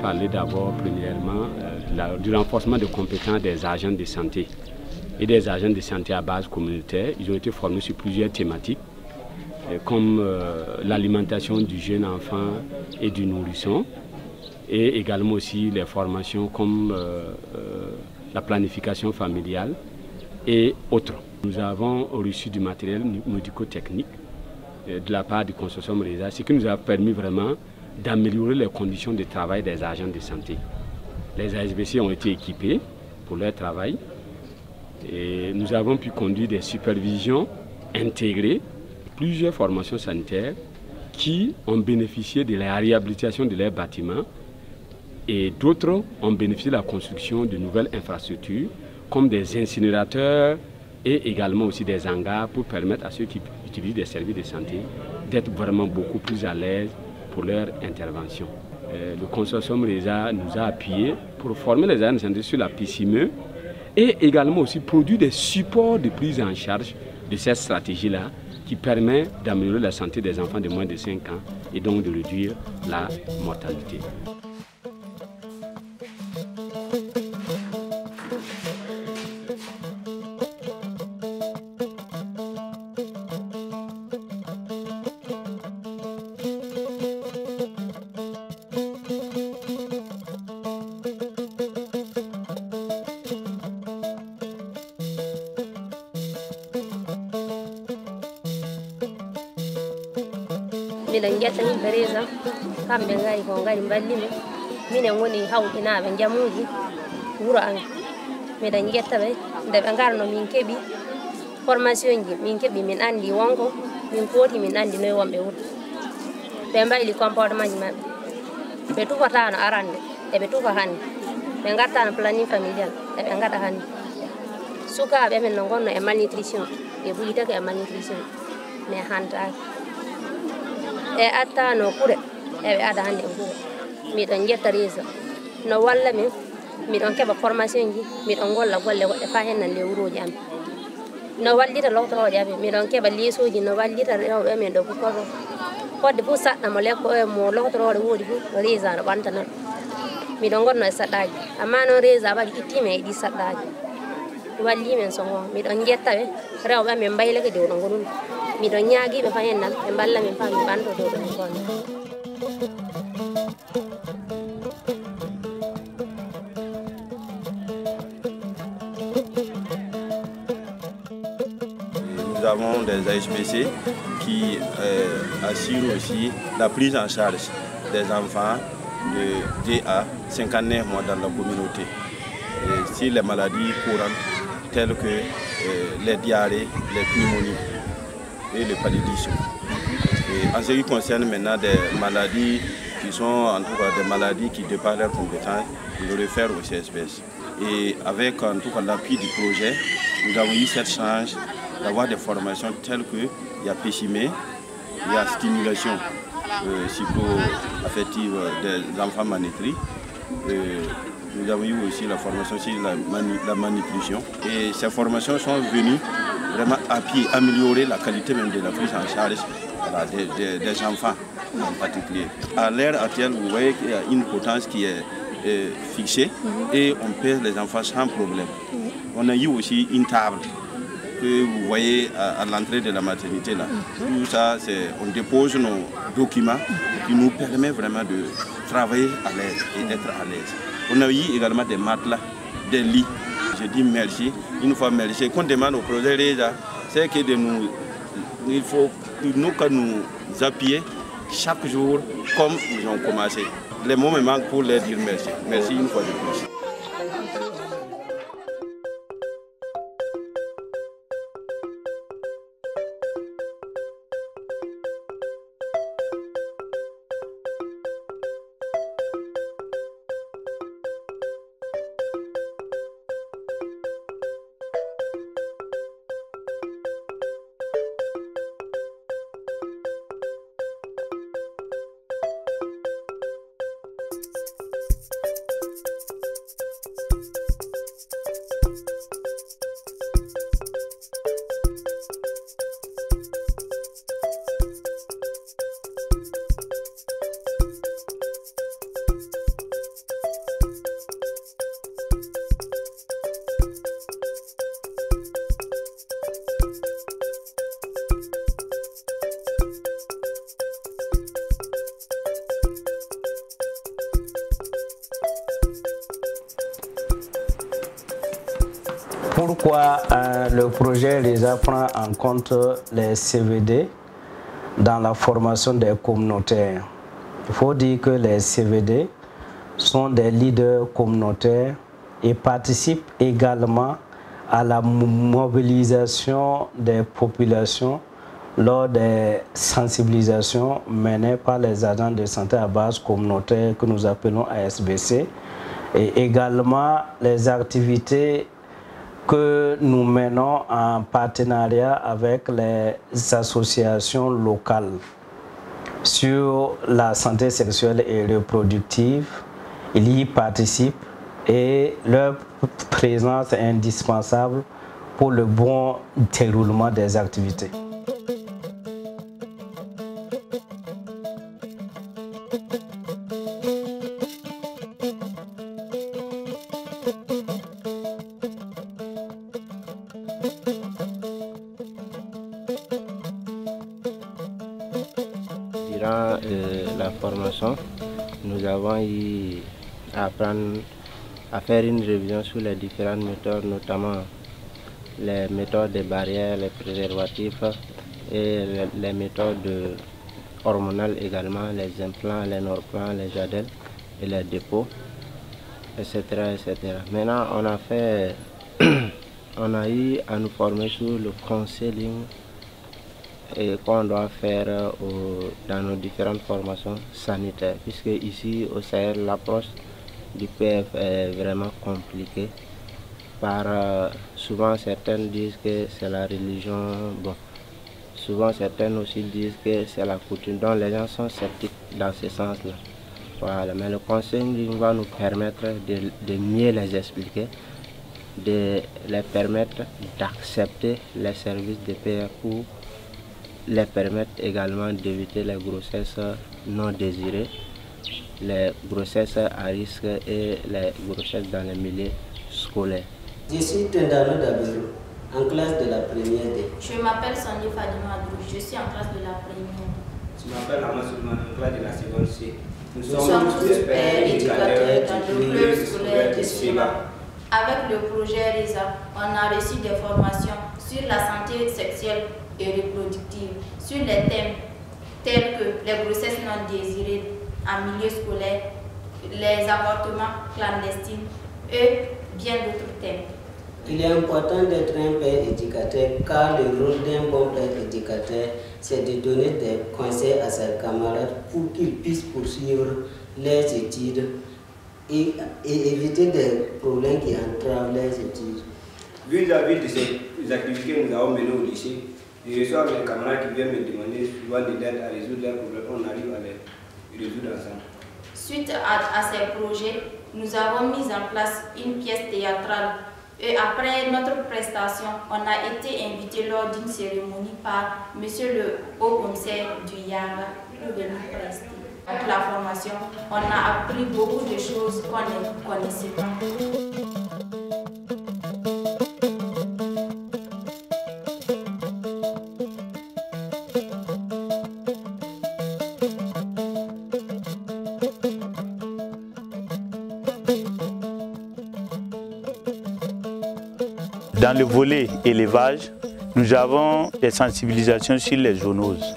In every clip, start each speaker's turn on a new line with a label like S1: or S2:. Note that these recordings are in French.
S1: parler d'abord, premièrement, du renforcement des compétences des agents de santé et des agents de santé à base communautaire. Ils ont été formés sur plusieurs thématiques, comme l'alimentation du jeune enfant et du nourrisson, et également aussi les formations comme la planification familiale et autres. Nous avons reçu du matériel médico-technique de la part du consortium RESA, ce qui nous a permis vraiment d'améliorer les conditions de travail des agents de santé. Les ASBC ont été équipés pour leur travail et nous avons pu conduire des supervisions intégrées, plusieurs formations sanitaires qui ont bénéficié de la réhabilitation de leurs bâtiments et d'autres ont bénéficié de la construction de nouvelles infrastructures comme des incinérateurs et également aussi des hangars pour permettre à ceux qui utilisent des services de santé d'être vraiment beaucoup plus à l'aise pour leur intervention. Le consortium RESA nous a appuyés pour former les agents de santé sur la PCME et également aussi produire des supports de prise en charge de cette stratégie-là qui permet d'améliorer la santé des enfants de moins de 5 ans et donc de réduire la mortalité.
S2: Miɗen ƴetta yimɓe RESA kamɓe ngari ko ngari balli men minen woni hawɗinaɓe jamuji wuro amen miɗen ƴetta ɓe nde ɓe garno min keeɓi formation ji min keeɓi min andi wonko min kooti min andi noye wonɓe wuro ɓe mbayli comportement ji maɓɓe ɓe tufotano arande eɓe tufa hande ɓe gartano planning familial eɓe gaɗa hande sukaɓe men no gonno e malnutrition ɓe ɓuyitake e malnutrition mais hantaki e attano kure eɓe ada hande e kure miɗon jetta RESA no walla min miɗon keɓa formation ji miɗon golla golle goɗɗe fa hen nan lewruji amen no wallita lowtoroɗe amen miɗon keɓa leesoji no wallita rewɓe amen ɗo pukkorɗo fodde fof saɗɗa mo lekko mo lowtoroɗe woodi fof RESA no ɓantana miɗon gonno e saɗɗaji amma noon RESA waɗi ittima e ɗi saɗɗaji walli men so ngon miɗon jetta ɓe rewɓe amen mbaylake dow ɗo gonumi miɗon ñaaguiɓe fa hen nan ɓe mballa min fa min ɓanto dow ɗo en gonno.
S3: Nous avons des ASBC qui assurent aussi la prise en charge des enfants de 2 à 59 mois dans la communauté. Et si les maladies courantes telles que les diarrhées, les pneumonies et le paludisme. Et en ce qui concerne maintenant des maladies qui sont en tout cas des maladies qui dépassent leurs compétences, nous le réfèrent au CSPS. Et avec en tout cas l'appui du projet, nous avons eu cette chance d'avoir des formations telles que il y a PCME, il y a stimulation psycho-affective des enfants malnutris. Nous avons eu aussi la formation sur la malnutrition. Et ces formations sont venues vraiment améliorer la qualité même de la prise en charge des enfants en particulier. À l'ère actuelle, vous voyez qu'il y a une potence qui est fixée et on pèse les enfants sans problème. On a eu aussi une table que vous voyez à l'entrée de la maternité là. Tout ça, on dépose nos documents qui nous permet vraiment de travailler à l'aise et d'être à l'aise. On a eu également des matelas, des lits. Je dis merci, une fois merci. Qu'on demande au projet RESA, c'est que il faut que nous appuyer chaque jour comme ils ont commencé. Les mots me manquent pour leur dire merci. Merci une fois de plus.
S4: pourquoi le projet RESA prend en compte les CVD dans la formation des communautaires. Il faut dire que les CVD sont des leaders communautaires et participent également à la mobilisation des populations lors des sensibilisations menées par les agents de santé à base communautaire que nous appelons ASBC, et également les activités que nous menons en partenariat avec les associations locales sur la santé sexuelle et reproductive. Ils y participent et leur présence est indispensable pour le bon déroulement des activités.
S5: Durant la formation, nous avons eu à apprendre à faire une révision sur les différentes méthodes, notamment les méthodes des barrières, les préservatifs et les méthodes hormonales également, les implants, les norplans, les jadelles et les dépôts, etc. etc. Maintenant, on a eu à nous former sur le counseling et qu'on doit faire dans nos différentes formations sanitaires, puisque ici au Sahel, l'approche du PF est vraiment compliquée. Souvent certaines disent que c'est la religion, bon, souvent certaines aussi disent que c'est la coutume, donc les gens sont sceptiques dans ce sens-là. Voilà. Mais le counseling va nous permettre de mieux les expliquer, de les permettre d'accepter les services de PF pour les permettre également d'éviter les grossesses non désirées, les grossesses à risque et les grossesses dans les milieux scolaires.
S6: Je suis Tendano Dabero, en classe de la première D.
S7: Je m'appelle Sandy Fadima Adrou, je suis en classe de la première.
S8: Je m'appelle Amassoudman, en classe de la seconde C.
S7: Nous sommes tous pères éducateurs dans le club scolaire de Siba. Avec le projet RESA, on a reçu des formations sur la santé sexuelle et reproductive, sur les thèmes tels que les grossesses non désirées en milieu scolaire, les avortements clandestins et bien d'autres thèmes.
S6: Il est important d'être un père éducateur car le rôle d'un bon père éducateur, c'est de donner des conseils à ses camarades pour qu'ils puissent poursuivre leurs études et éviter des problèmes qui entravent leurs études.
S8: Vis-à-vis de ces activités que nous avons menées au lycée, je reçois mes camarades qui viennent me demander souvent de l'aide à résoudre leurs problèmes. On arrive à les résoudre ensemble.
S7: Suite à ces projets, nous avons mis en place une pièce théâtrale. Et après notre prestation, on a été invité lors d'une cérémonie par Monsieur le Haut-Commissaire du Yaga pour venir prester. Avec la formation, on a appris beaucoup de choses qu'on ne connaissait pas.
S9: Dans le volet élevage, nous avons des sensibilisations sur les zoonoses.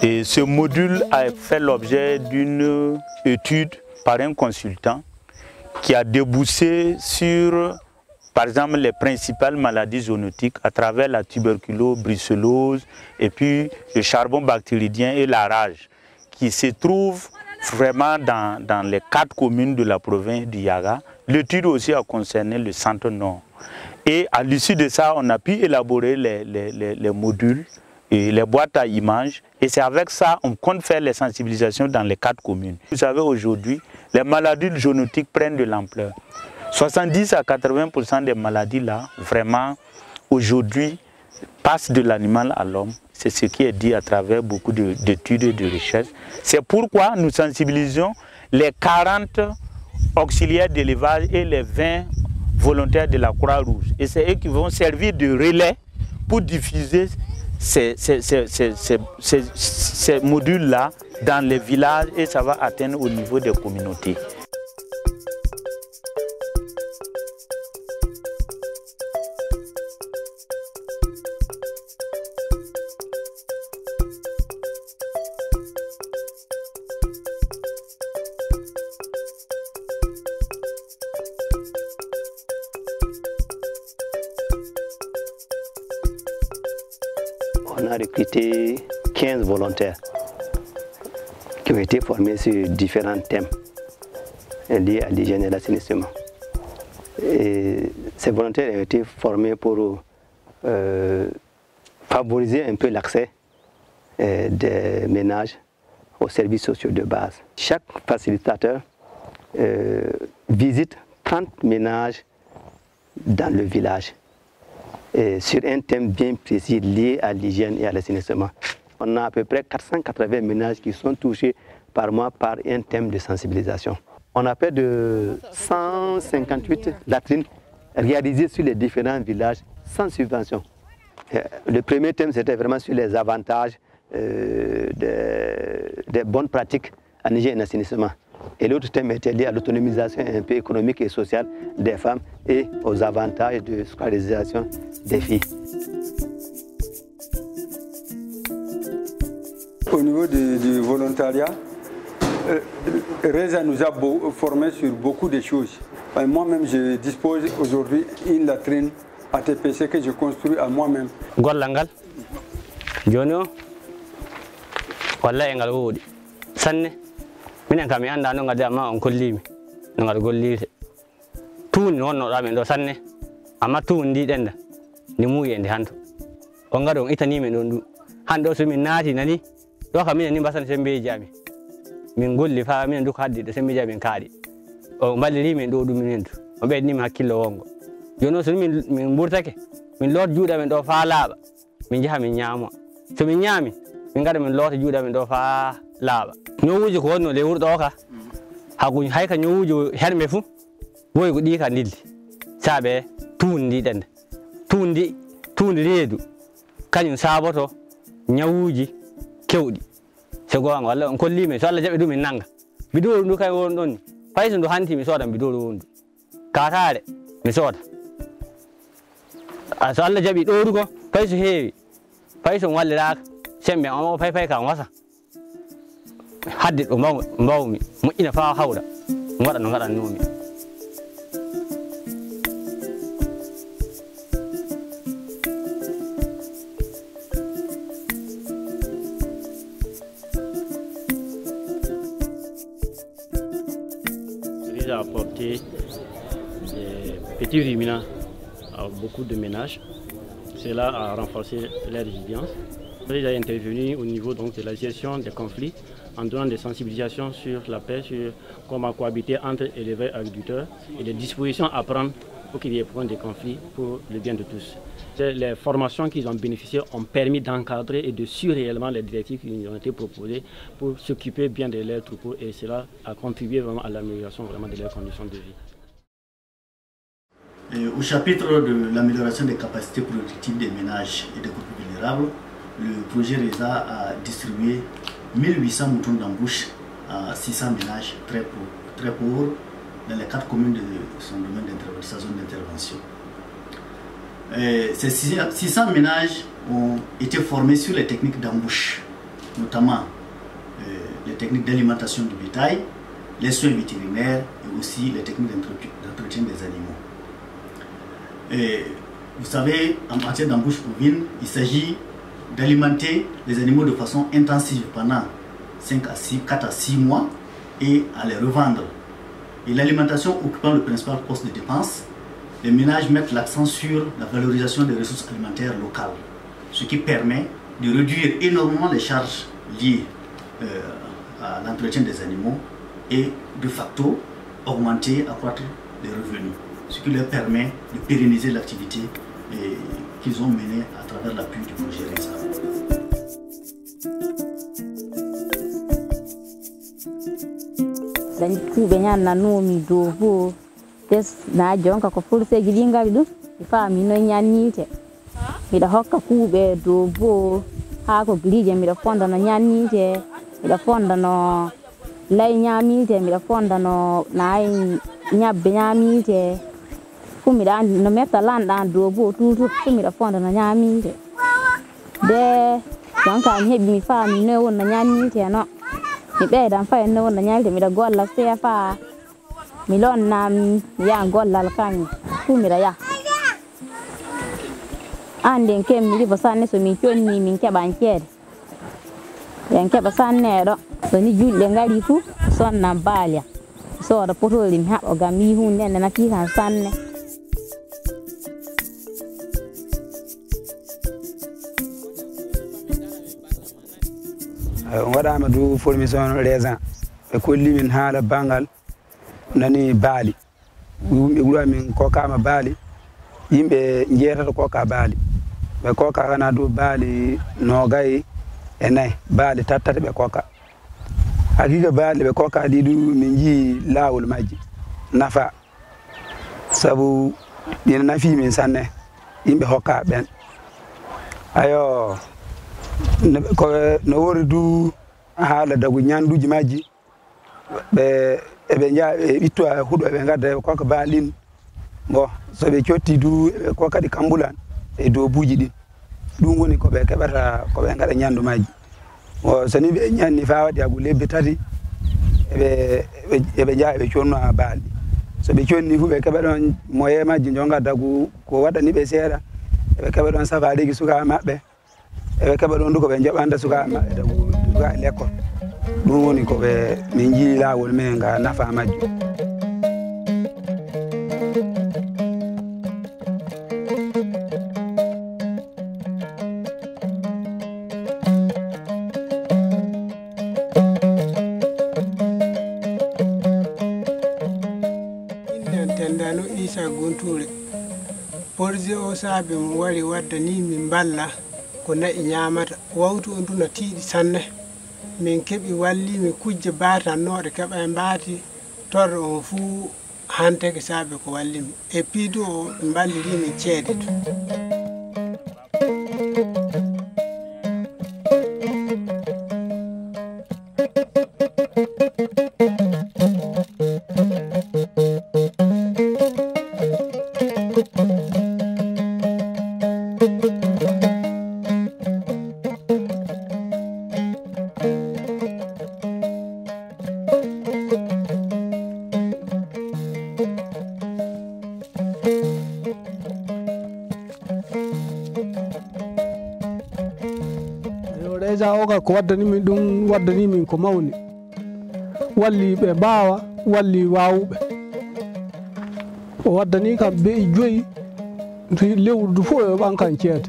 S9: Et ce module a fait l'objet d'une étude par un consultant qui a débouché sur, par exemple, les principales maladies zoonotiques à travers la tuberculose, brucellose et puis le charbon bactéridien et la rage, qui se trouvent vraiment dans les 4 communes de la province du Yaga. L'étude aussi a concerné le centre-nord. Et à l'issue de ça, on a pu élaborer les modules et les boîtes à images. Et c'est avec ça qu'on compte faire les sensibilisations dans les 4 communes. Vous savez, aujourd'hui, les maladies zoonotiques prennent de l'ampleur. 70 à 80% des maladies là, vraiment, aujourd'hui, passent de l'animal à l'homme. C'est ce qui est dit à travers beaucoup d'études et de recherches. C'est pourquoi nous sensibilisons les 40 auxiliaires d'élevage et les 20 volontaires de la Croix-Rouge. Et c'est eux qui vont servir de relais pour diffuser ces modules-là dans les villages et ça va atteindre au niveau des communautés.
S10: On a recruté 15 volontaires qui ont été formés sur différents thèmes liés à l'hygiène et l'assainissement. Ces volontaires ont été formés pour favoriser un peu l'accès des ménages aux services sociaux de base. Chaque facilitateur visite 30 ménages dans le village sur un thème bien précis lié à l'hygiène et à l'assainissement. On a à peu près 480 ménages qui sont touchés par mois par un thème de sensibilisation. On a près de 158 latrines réalisées sur les différents villages sans subvention. Le premier thème, c'était vraiment sur les avantages des bonnes pratiques en hygiène et en assainissement. Et l'autre thème était lié à l'autonomisation un peu économique et sociale des femmes et aux avantages de scolarisation des filles.
S11: Au niveau du volontariat, Reza nous a formés sur beaucoup de choses. Moi-même, je dispose aujourd'hui d'une latrine ATPC que je construis à moi-même.
S12: Gollangal, Jono, Walla engal wodi. Sanne, minen kam mi anda no ngadi amma on kollimi. No ngal gollirte. Tuuni wonno da men do sanne. Amma tuuni ndi denda. Ni muyende hanto. On ngado on itani men don du. Hando so min naati nani. Do kam minen ni basan sembeji ami. Min golli fa minen du haddi de sembeji min kaadi. O balliri men do dum minen to. O bedni mi hakkilo wongo. Jono so min burtake. Min lot juuda men do fa laaba. Min jaha min nyaamo. So min nyaami min ngada min loota juuda men do fa laaba. Ñowuji ko wonno le wurdo ka. Hagu hayka ñowuji herme fu. Boy ko di ka dilli. Saabe tuundi dende. Tuundi reedu. Kanyum saboto ñawuji kewdi. So gonga walla on kollimi so Allah jabe dum min nanga. Bidoro ndu kay won don. Fayso ndu hanti mi soda bidoro wondu. Katare mi soda. So Allah jabi ɗorugo fayso heewi fayso walliraaka sembe o fay kam wasa hadde ɗo mbawmi moƴƴina faa hawra waɗa no gaɗannomi.
S1: Il a apporté des petits ruminants à beaucoup de ménages. Cela a renforcé leur résilience. Il a intervenu au niveau donc, de la gestion des conflits en donnant des sensibilisations sur la paix, sur comment cohabiter entre éleveurs et agriculteurs et les dispositions à prendre pour qu'il y ait point de conflits pour le bien de tous. Les formations qu'ils ont bénéficiées ont permis d'encadrer et de suivre réellement les directives qui ont été proposées pour s'occuper bien de leurs troupeaux et cela a contribué vraiment à l'amélioration de leurs conditions de vie.
S13: Au chapitre de l'amélioration des capacités productives des ménages et des groupes vulnérables, le projet RESA a distribué 1800 moutons d'embauche à 600 ménages très pauvres dans les 4 communes de son domaine d'intervention, sa zone d'intervention. Ces 600 ménages ont été formés sur les techniques d'embauche, notamment les techniques d'alimentation du bétail, les soins vétérinaires et aussi les techniques d'entretien des animaux. Et vous savez, en matière d'embauche bovine, il s'agit d'alimenter les animaux de façon intensive pendant 4 à 6 mois et à les revendre. Et l'alimentation occupant le principal poste de dépense, les ménages mettent l'accent sur la valorisation des ressources alimentaires locales, ce qui permet de réduire énormément les charges liées à l'entretien des animaux et de facto accroître les revenus, ce qui leur permet de pérenniser l'activité qu'ils ont menée à travers l'appui du projet RESA.
S14: dañi kuuɓe ñannanomi dow fo tes na jonka ko forseji ɗi ngari ɗum mi faami no ñannite mbiɗa hokka kuuɓe dow fo haa ko grije mbiɗa fondano ñannite mbiɗa fondano lay ñamite mbiɗa fondano nayi ñabbe ñamite fu mbiɗa andi no metta lanɗan dow fo toujours fu mbiɗa fondano ñamite de jonka mi heeɓi mi faami no wonna ñannite no mi ɓeydan fayi no wonna ñannite mbiɗa golla seefa mi lonnam mi yaha gollal kañum fu mbiɗa yaha ande kem mi ba sanne so mi chonni min ke ban cede yan ke ba sanne do so ni julle ngari fu son nan balya so da potoli mi habo gam mi hunde na ki kan sanne
S15: waɗama du formation raisin ɓe kolli min haala bangal nani baali yimɓe ɓuura min kokama baali yimɓe jeetata koka baali ɓe koka kana du baali nogayi e nayyi baali tattata ɓe koka hakika baali ɓe koka ɗi du min jii lawol majji nafa saabu ɗina nafi min sanne yimɓe hokka ɓen ayo ko no wori du haala dagu ñanduji majji eɓe jaa ɓe ɓittoya huuɗo ɓe gadda e koka baalin bon so ɓe cotti du eɓe ko kadi kambulan e dow buuji ɗin ɗum woni koɓe keɓata koɓe gaɗa ñandu majji o so ni ɓe ñanni fa waɗi hagu lebbi tati eɓe jaa eɓe conno ha baali so ɓe conni fu ɓe keɓa ɗon moyen majji jonga dagu ko waɗani ɓe seeɗa eɓe keɓa ɗon safaɗigi sukaɓe maɓɓe eɓe keɓa ɗon du koɓe joɓanta sukaɓe maɓɓe dagu sukaɓe l'école ɗum woni koɓe min jii lawol men ga nafa majjum
S16: tendano Isa Gunture projet o saabi mo wari wadda ni min balla ko nayi ñamata wawtu on duna tiiɗi sanne min keɓi walli mi kujje batannoɗe keɓa e mbaati torre on fuu hanteke saabi ko wallimi e piidu o ɓe balliri min ceede to ko waddani min ɗum waddani min ko mawni walli ɓe mbawa walli wawuɓe o waddani kam beyi joyi lewru du fof e ɓankan ceede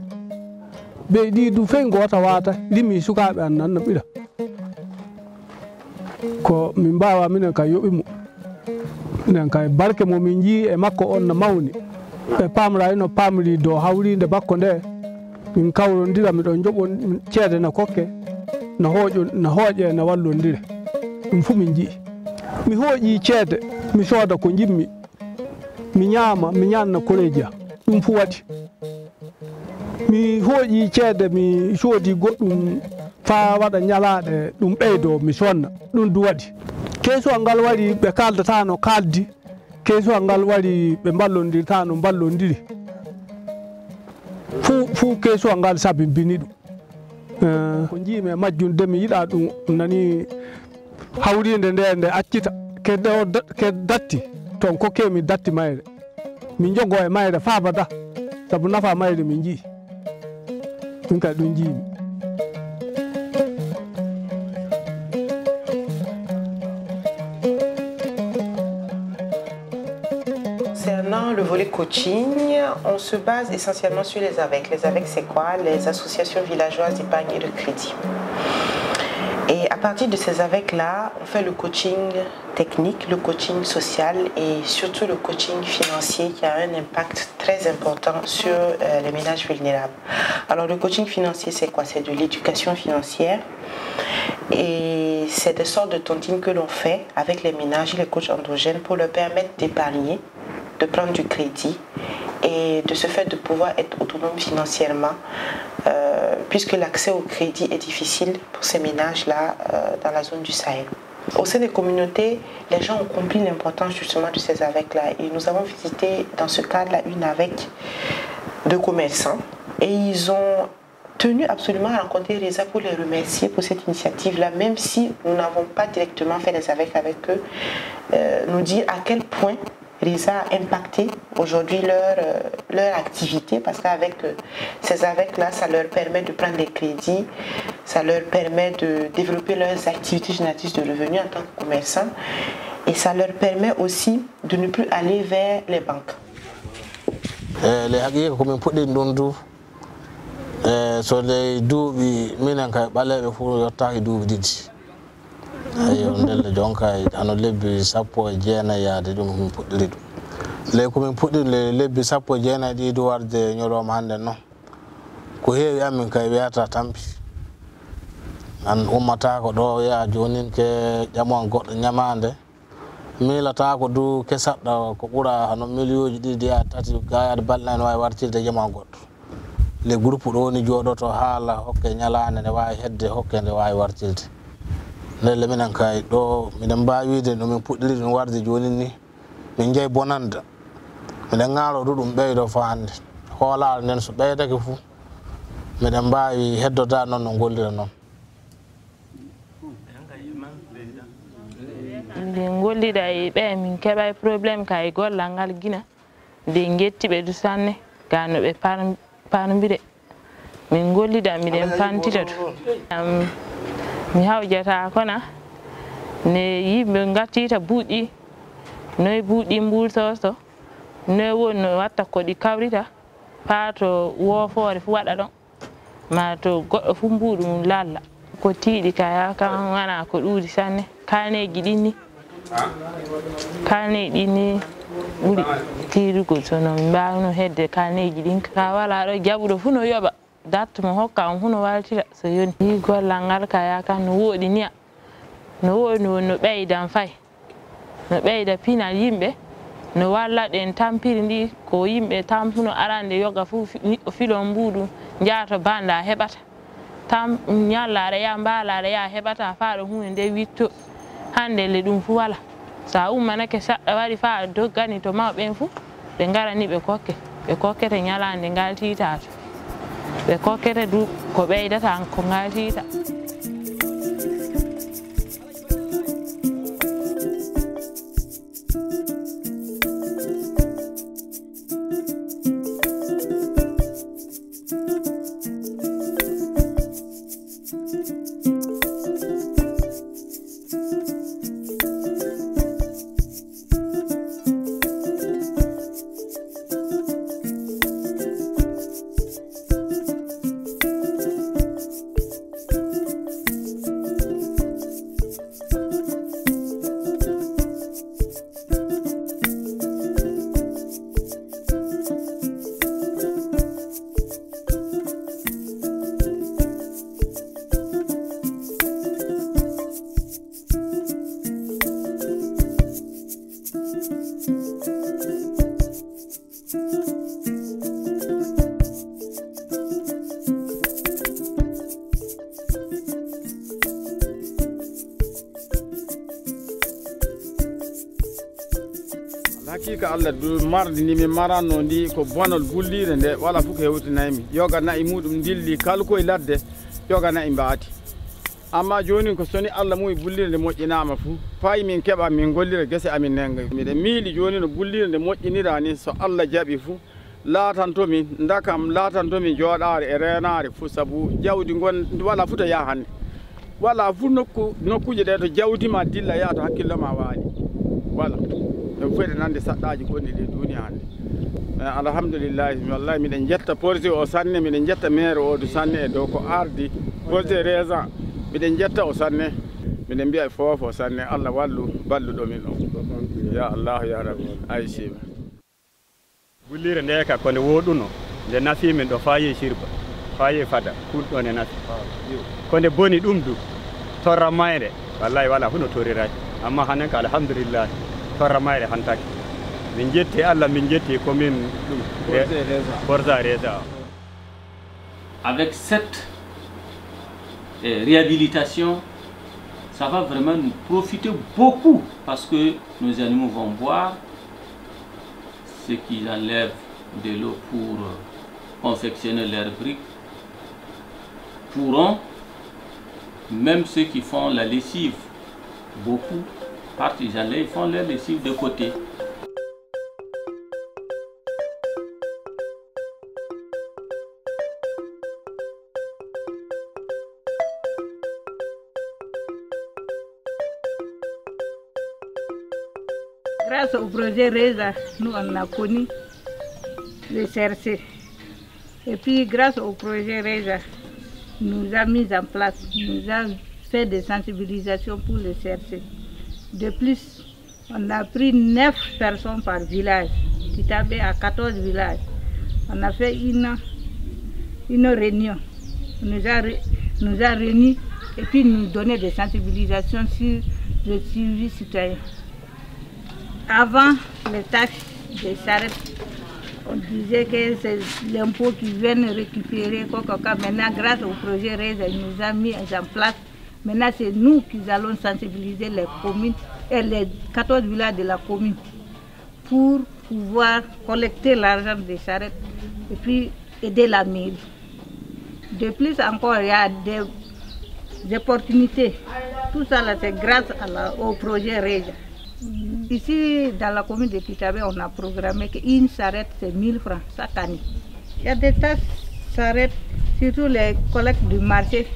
S16: beyi ɗi du fey gota wata limi sukaɓe an nan no ɓiɗa ko min mbawa minen ka yoɓimo minen kay barke mo min jii e makko on no mawni ɓe pamra no pamri dow hawride makko nde min kawrodira miɗon joɓon ceede no kokke no hooƴe no wallondire ɗum fu min jii mi hooƴi ceede mi sooda ko jimmi mi ñaama mi ñanna koreji am ɗum fu waɗi mi hooƴi ceede mi soodi goɗɗum fa waɗa ñalaaɗe ɗum ɓeydo mi sonna ɗum du waɗi keesuwal ngal wari ɓe kaldata no kaldi keesuwal ngal wari ɓe ballondirta no ballondiri fu keesuwal ngal sabimbini ɗum ko jiimi e majjum de mi yiɗa ɗum nani hawride nde accita ke datti toon kokkemi datti mayre min jogo e mayre fabada sabu nafa mayre min jii ɗum kay ɗum jiimi
S17: Concernant le volet coaching, on se base essentiellement sur les AVEC. Les AVEC, c'est quoi? Les associations villageoises d'épargne et de crédit. Et à partir de ces AVEC-là, on fait le coaching technique, le coaching social et surtout le coaching financier qui a un impact très important sur les ménages vulnérables. Alors le coaching financier, c'est quoi? C'est de l'éducation financière et c'est des sortes de tontines que l'on fait avec les ménages et les coachs endogènes pour leur permettre d'épargner, de prendre du crédit et de ce fait de pouvoir être autonome financièrement puisque l'accès au crédit est difficile pour ces ménages-là dans la zone du Sahel. Au sein des communautés, les gens ont compris l'importance justement de ces AVEC-là et nous avons visité dans ce cadre-là une AVEC de commerçants et ils ont tenu absolument à rencontrer Reza pour les remercier pour cette initiative-là, même si nous n'avons pas directement fait des AVEC avec eux, nous dire à quel point RISA a impacté aujourd'hui leur activité, parce qu'avec ces AVEC-là, ça leur permet de prendre des crédits, ça leur permet de développer leurs activités génératrices de revenus en tant que commerçants, et ça leur permet aussi de ne plus aller vers les banques.
S18: Les hagiga ko min puɗɗi ɗum du so le duuɓi minen kay ɓaleɓe fof yottaki duuɓi ɗiɗi ayo ndelle jonka ano lebbi sappo e jeenayi yaade ɗum min puɗɗiri ɗum ley komin puɗɗiri le lebbi sappo e jeenayi ɗi du warde ñoloma hannde noon ko heewi amin kay wiyata tampi an ummata ko ɗo yaha jonin ke ƴamon goɗɗo ñamande milata ko du kesaɗɗa ko ɓuura hono million ji ɗiɗi ya tati gayade balɗe ne wawi wartirde ƴama goɗɗo le groupe ɗo woni jooɗoto haala hokke ñalande nde wawi hedde hokke nde wawi wartirde ndelle minen kay ɗo miɗen mbawi wiide no min puɗɗiri ɗum warde joni ni min jeeyi bonande miɗen ŋaalo du ɗum ɓeydo fa hannde hoolare nden so ɓeydake fou miɗen mbawi heddoda noon no gollira noon
S19: min gollida e ɓe min keɓay probléme ka e gollal ngal guina nde gettiɓe du sanne ga no ɓe panomire min gollida miɗen pantita to mi hawjata kona ne yimɓe gattita buuɗi noye buuɗi mbultoto noye woni no watta ko ɗi kawrita pa to woofore fu waɗa ɗon ma to goɗɗo fu mbuuɗu mum lalla ko tiiɗi kaya kan wana ko ɗuuɗi sanne kaneji ɗinni kaneji ɗinni ɓuuri tiirugo so no min mbawno hedde kaneji ɗin ka wala ɗo jaɓuɗo fu no yoɓa date mo hokka on fu no waltira so yoni yi gollal ngal kaya kan no wooɗi niya no wooɗi no ɓeydan fay no ɓeyda pinal yimɓe no walla ɗen tampiri ndi ko yimɓe tampuno arande yoga fu filon mbuɗum jaato banda heɓata tam ñallare ya mbalare ya heɓata faɗo hunde nde witto hande le ɗum fu wala sa ummanake saɗɗa waɗi fa doggani to mawɓen fu ɓe garani ɓe kokkete ñalande ngal titato ɓe kokkete du ko ɓeydata ko ngal tita
S20: hakika Allah du mardi ni mi maranno ndi ko bonol bullire nde wala fu ko hewtinaymi yoga nayi muɗum dilli kala koye ladde yoga nayi mbaati amma joni ko soni Allah muy bullire nde moƴƴinama fu fayi min keɓa min gollira gese amin nenga miɗen miili joni no bullire nde moƴƴinira ni so Allah jaaɓi fu laatantomi dakam laatantomi jooɗare e renare fu saabu jawdi gon wala fu to yaha hande wala fu nokkuje ɗe to jawdi ma dilla yaha to hakkille ma waali wala ɗum fof eɗen andi saɗɗaji gonɗi ɗi duniya hande alhamdulillahi wallahi miɗen jetta projet o sanne miɗen jetta maire o du sanne e dow ko ardi projet raison miɗen jetta o sanne miɗen mbiya fofo sanne Allah wallu balluɗo min o ya Allah ya rabbi aysima
S1: bullire nde ka konde woɗuno nde nafi min ɗo fayi sirba fayi fada kulɗo ne nafi konde boni ɗum du torra mayre wallahi wala fu no toriray amma hanen ka alhamdulillah torra mayre hantaki min jetti Allah min jetti commune Forza Reza.
S21: Avec cette réhabilitation, ça va vraiment nous profiter beaucoup parce que nos animaux vont boire ce qu'ils enlèvent de l'eau pour confectionner leurs briques, pourront, même ceux qui font la lessive, beaucoup partent, ils font leur lessive de côté.
S2: Grâce au projet RESA, nous on a connu le CRC. Et puis grâce au projet RESA, nous a mis en place, nous a fait des sensibilisations pour le CRC. De plus, on a pris 9 personnes par village, Titabe à 14 villages. On a fait une réunion, on nous a réunis et puis nous donner des sensibilisations sur le suivi citoyen. Avant les taxes des charrettes, on disait que c'est l'impôt qui viennent récupérer. Maintenant, grâce au projet RESA, il nous a mis en place. Maintenant, c'est nous qui allons sensibiliser les communes et les 14 villages de la commune pour pouvoir collecter l'argent des charrettes et puis aider la mairie. De plus encore, il y a des opportunités. Tout ça, c'est grâce au projet RESA. Ici, dans la commune de Titabe, on a programmé qu'une charrette, c'est 1000 francs chaque année. Il y a des tas de charrettes, surtout les collectes du marché.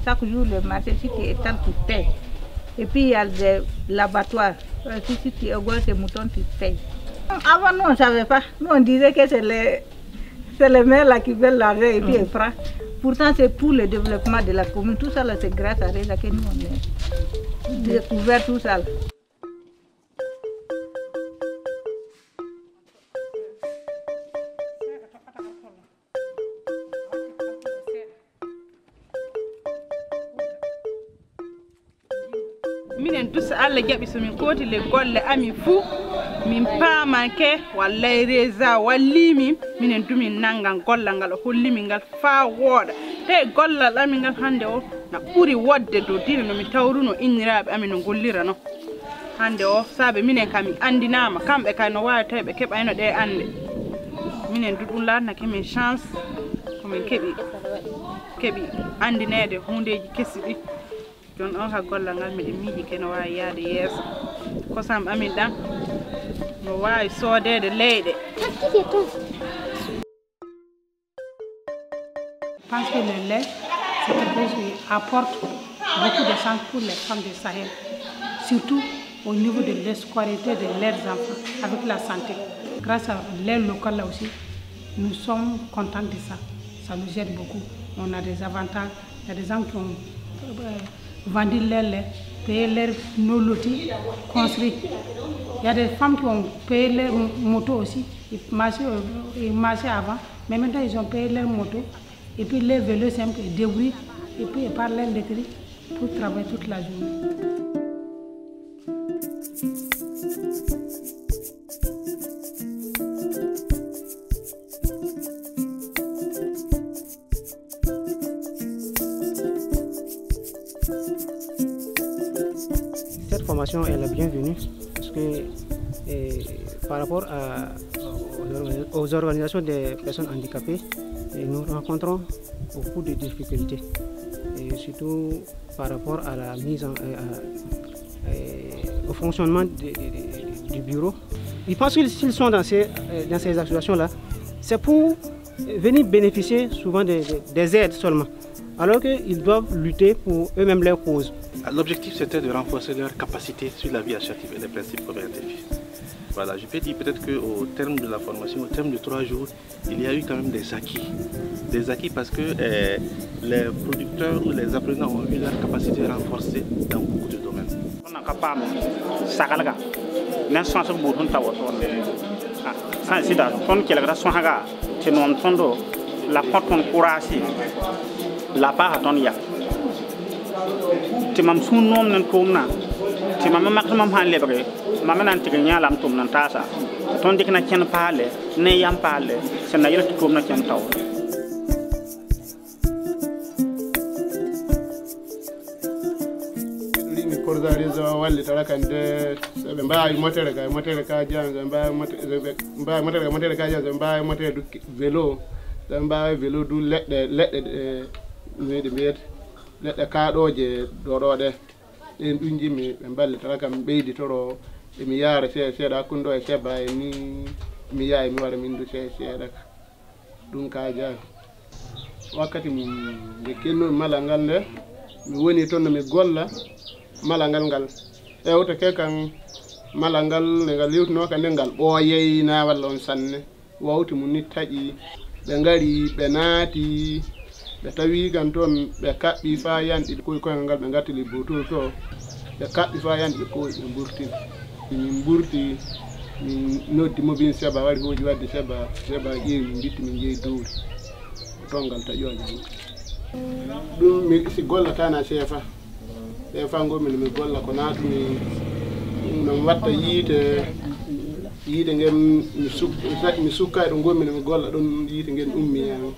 S2: Chaque jour, le marché, si tu étends, tu payes. Et puis, il y a l'abattoir. Si tu égorges tes moutons, tu payes. Avant, nous, on ne savait pas. Nous, on disait que c'est les maires là qui veulent l'argent et puis ils prennent. Pourtant, c'est pour le développement de la commune. Tout ça, c'est grâce à RESA que nous, on a découvert tout ça.
S22: Minen tous alla jaɓi so min koti le golle ami fuu min paamanke wallay RESA wallimi minen du min nangan gollal ngal o hollimi ngal faa wooɗa te gollal amin ngal hande o na ɓuri wodde dow dina no mi tawruno inniraɓe amin no gollira no hande o saabe minen kam mi andinama kamɓe kay no wawi tawi ɓe keɓayno ɗe ande minen du ɗum latnake min chance komin keɓi andinede hundeji kessi ɗi jon on ha gollal ngal miɗen miiji ke no wawi yaade yeeso kosam amin ɗam no wawi soodede leyɗe.
S23: Je pense que le lait, c'est quelque chose qui apporte beaucoup de chance pour les femmes du Sahel, surtout au niveau de l'escolarité de leurs enfants, avec la santé. Grâce à lait local là aussi, nous sommes contents de ça. Ça nous aide beaucoup. On a des avantages. Il y a des gens qui ont vendu leur lait, payé nos lotis, construits. Il y a des femmes qui ont payé leur moto aussi. Ils marchaient avant, mais maintenant ils ont payé leur moto. Et puis les vélos simples, ils débrouillent, et puis ils parlent l'électrique pour travailler toute la journée.
S24: Cette formation elle est bienvenue parce que par rapport aux organisations des personnes handicapées, nous rencontrons beaucoup de difficultés, et surtout par rapport à la mise au fonctionnement du bureau. Ils pensent que s'ils sont dans ces associations-là, c'est pour venir bénéficier souvent des aides seulement, alors qu'ils doivent lutter pour eux-mêmes leurs causes.
S25: L'objectif c'était de renforcer leur capacité sur la vie associative et les principes communs défis. Voilà, je peux dire peut-être qu'au terme de la formation, au terme de 3 jours, il y a eu quand même des acquis. Des acquis parce que les producteurs ou les apprenants ont eu leur capacité renforcée dans beaucoup de domaines.
S26: Ti mama maximum han lebre mama nan tigi nyalam tum nan tasa ton dik na ken pale ne yam pale sen na yele tum na ken taw
S27: ni korzarizo walli tarakande be mbaawi motere ka janga mbaawi motere ka janga mbaawi motere du vélo be mbaawi vélo du ledde mede mbiyete ledde kaadoje dodode en ɗum jimmi ɓe mballitata kam ɓeyditoro emi yaara seeɗa hakkunde e seba e ni mi yaha mi wara min du seeɗa ka ɗum ka jaabi wakkati nde kennomi mala ngal nde mi woni toon no mi golla mala ngal ngal ewta ke kan malangal ngal lewtuno kande ngal ɓooyeyna walla on sanne wawti mum ni taƴi ɓe ngari ɓe naati ɓe tawi kan toon ɓe kaɓɓi fa yanɗi koygal ngal ɓe gartili botol to ɓe kaɓɓi fa yanɗi koy ɓe burtini min burti min noddi mobin seba wari hoji wadde seba ƴeewi min bitti min jeeyi dowri ton ngal taƴoje ɗum mi si gollatana seefa ngomin mi golla ko natumi non watta yiite ngem mi sukkay ɗo gomin mi golla ɗon yiite ngel ummiyama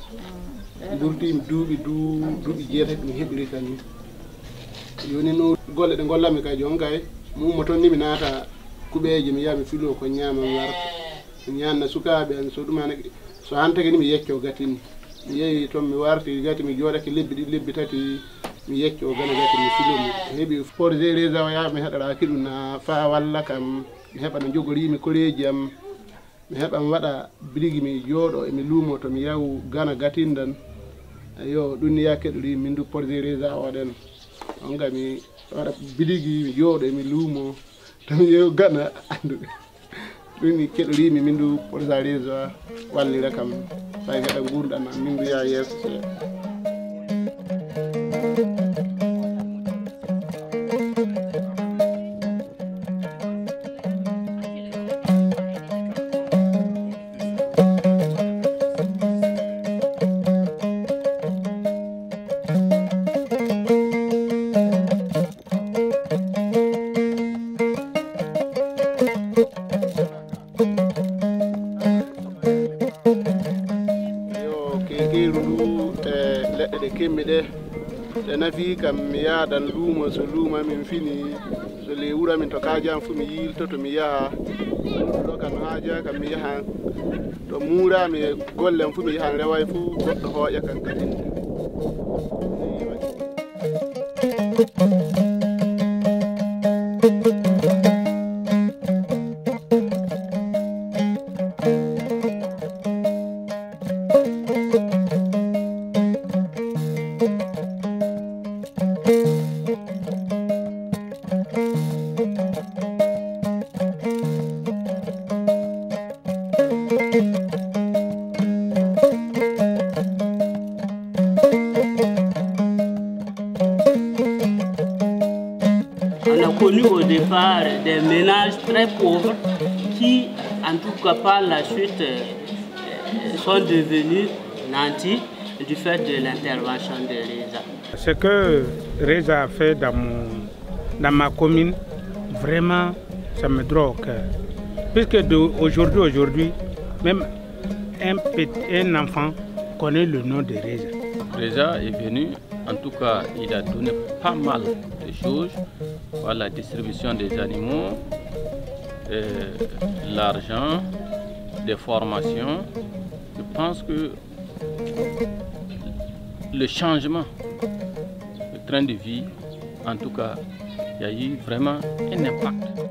S27: ɓurtimi duuɓi jeetati mi heɓiri kan ni joni no golle ɗe gollami kay jon kay mi umma toon ni mi naata kuɓeje mi yaha mi filo ko ñaama mi warta mi ñanna sukaɓe an so ɗumane so hantake ni mi yecco gatini mi yeehi toon mi warti gati mi jooɗake lebbi tati mi yecco gana gati mi filo mi heeɓi projet résa o yaha mi heɗara kiɗum na fa walla kam mi heɓa no jogorimi koreji am mi heɓa mi waɗa birigi mi jooɗo emi luumo to mi yahu gana gatindan yo ɗum ni ya keɗori min du projet résa oɗen on ga mi waɗa birigi mi jooɗo emi luumo to mi yahu gana anduɓe ɗum ni keɗorimi min du projet résa wallira kam fay heɗa gurɗan am min du ya yeeso seeɗa. Nafi kam mi yaadan luumo so luuma min fini so le wura min to kajam fu mi yilto to mi yaha ɗo kan haaja kam mi yahan to muurami e gollem fu mi yahan reway fu goɗɗo hooƴa kan kadi
S3: Au départ des ménages très pauvres qui, en tout cas par la suite, sont devenus nantis du fait de l'intervention de Résa.
S4: Ce que Résa a fait dans ma commune, vraiment, ça me droit au cœur. Puisque aujourd'hui, même un enfant connaît le nom de Résa.
S21: Résa est venu, en tout cas, il a donné pas mal de choses. Voilà, la distribution des animaux, l'argent, des formations. Je pense que le changement, le train de vie, en tout cas, il y a eu vraiment un impact.